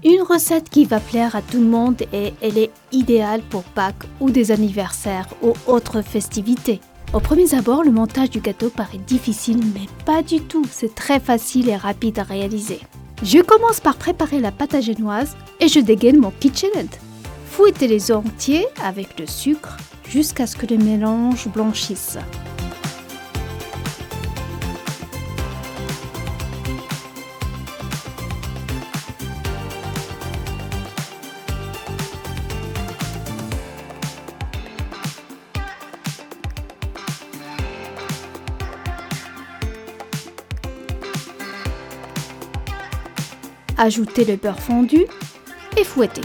Une recette qui va plaire à tout le monde et elle est idéale pour Pâques ou des anniversaires ou autres festivités. Au premier abord, le montage du gâteau paraît difficile, mais pas du tout, c'est très facile et rapide à réaliser. Je commence par préparer la pâte à génoise et je dégaine mon KitchenAid. Fouettez les œufs entiers avec le sucre jusqu'à ce que le mélange blanchisse. Ajoutez le beurre fondu et fouettez.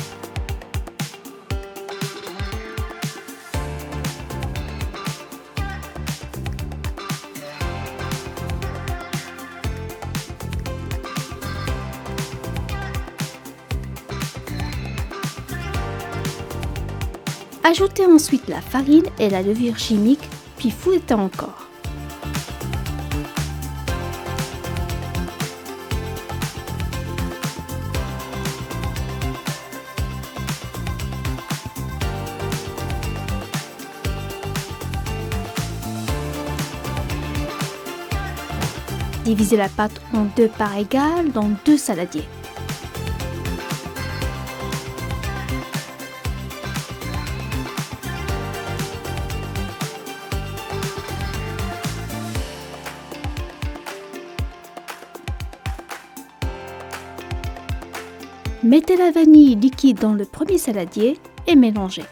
Ajoutez ensuite la farine et la levure chimique, puis fouettez encore. Divisez la pâte en 2 parts égales dans 2 saladiers. Mettez la vanille liquide dans le premier saladier et mélangez.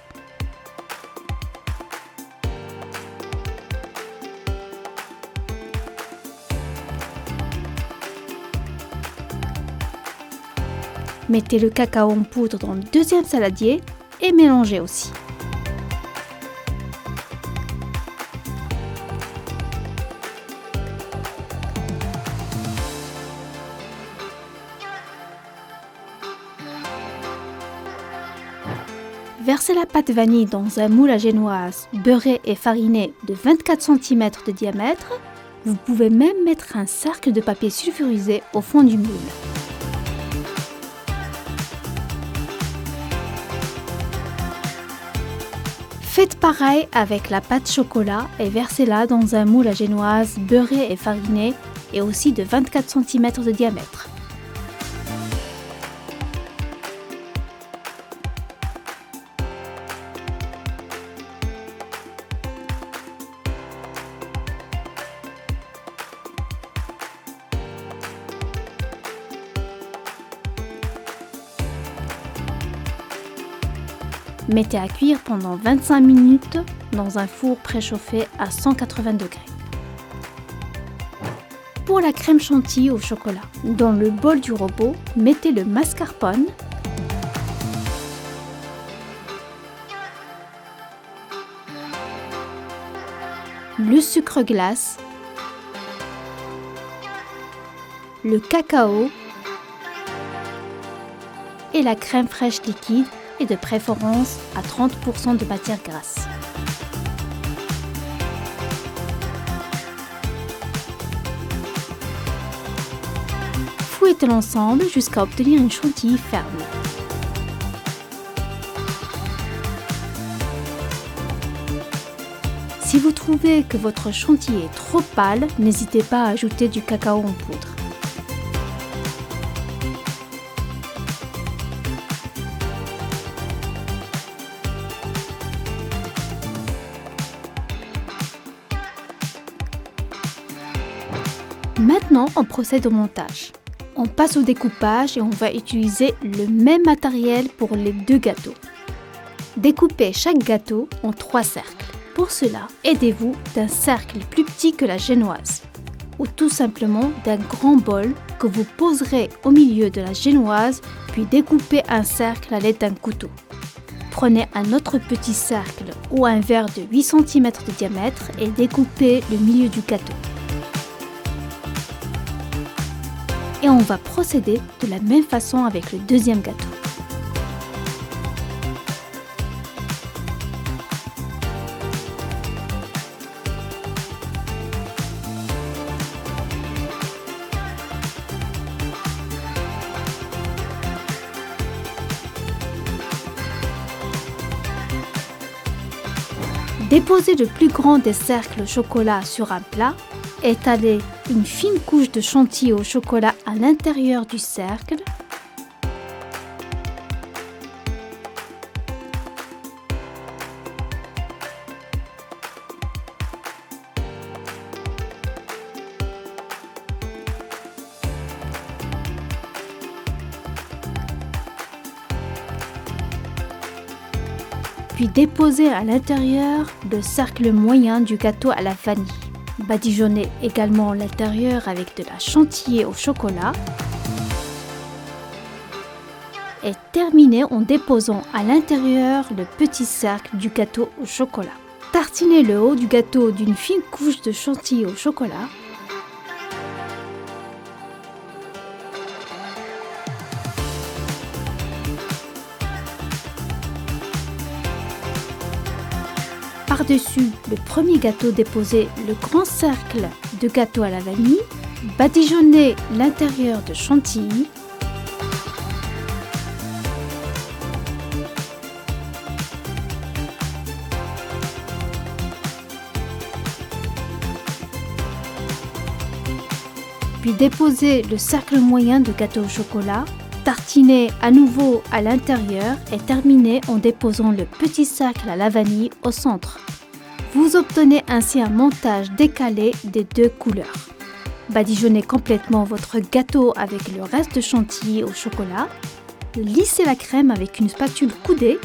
Mettez le cacao en poudre dans le deuxième saladier et mélangez aussi. Versez la pâte vanille dans un moule à génoise beurré et fariné de 24 cm de diamètre. Vous pouvez même mettre un cercle de papier sulfurisé au fond du moule. Faites pareil avec la pâte chocolat et versez-la dans un moule à génoise beurré et fariné et aussi de 24 cm de diamètre. Mettez à cuire pendant 25 minutes dans un four préchauffé à 180 degrés. Pour la crème chantilly au chocolat, dans le bol du robot, mettez le mascarpone, le sucre glace, le cacao et la crème fraîche liquide et de préférence à 30% de matière grasse. Fouettez l'ensemble jusqu'à obtenir une chantilly ferme. Si vous trouvez que votre chantilly est trop pâle, n'hésitez pas à ajouter du cacao en poudre. Maintenant, on procède au montage. On passe au découpage et on va utiliser le même matériel pour les 2 gâteaux. Découpez chaque gâteau en 3 cercles. Pour cela, aidez-vous d'un cercle plus petit que la génoise ou tout simplement d'un grand bol que vous poserez au milieu de la génoise puis découpez un cercle à l'aide d'un couteau. Prenez un autre petit cercle ou un verre de 8 cm de diamètre et découpez le milieu du gâteau. Et on va procéder de la même façon avec le deuxième gâteau. Déposez le plus grand des cercles au chocolat sur un plat. Étalez une fine couche de chantilly au chocolat à l'intérieur du cercle. Puis déposez à l'intérieur le cercle moyen du gâteau à la vanille. Badigeonnez également l'intérieur avec de la chantilly au chocolat. Et terminez en déposant à l'intérieur le petit cercle du gâteau au chocolat. Tartinez le haut du gâteau d'une fine couche de chantilly au chocolat. Par-dessus le premier gâteau, déposez le grand cercle de gâteau à la vanille. Badigeonnez l'intérieur de chantilly. Puis déposez le cercle moyen de gâteau au chocolat. Tartinez à nouveau à l'intérieur et terminez en déposant le petit cercle à la vanille au centre. Vous obtenez ainsi un montage décalé des deux couleurs. Badigeonnez complètement votre gâteau avec le reste de chantilly au chocolat. Lissez la crème avec une spatule coudée.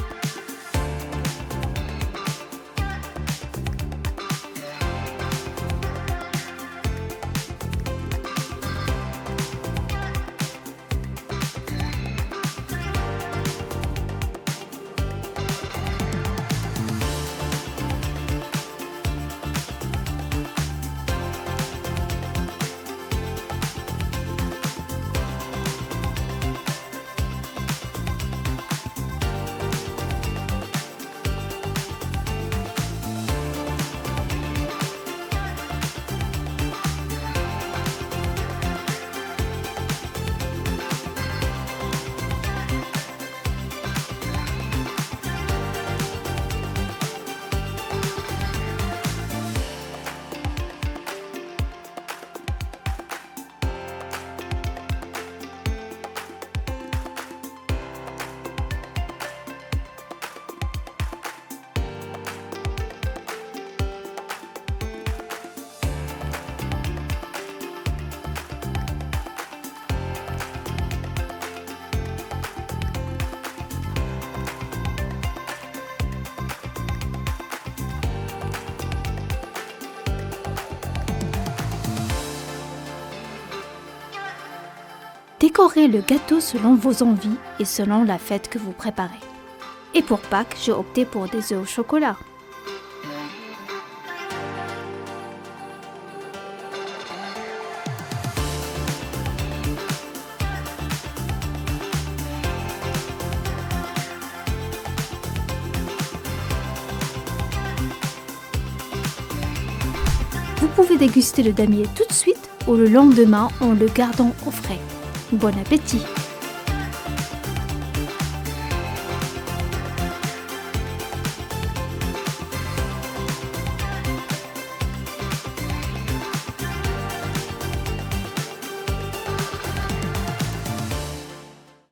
Décorez le gâteau selon vos envies et selon la fête que vous préparez. Et pour Pâques, j'ai opté pour des œufs au chocolat. Vous pouvez déguster le damier tout de suite ou le lendemain en le gardant au frais. Bon appétit!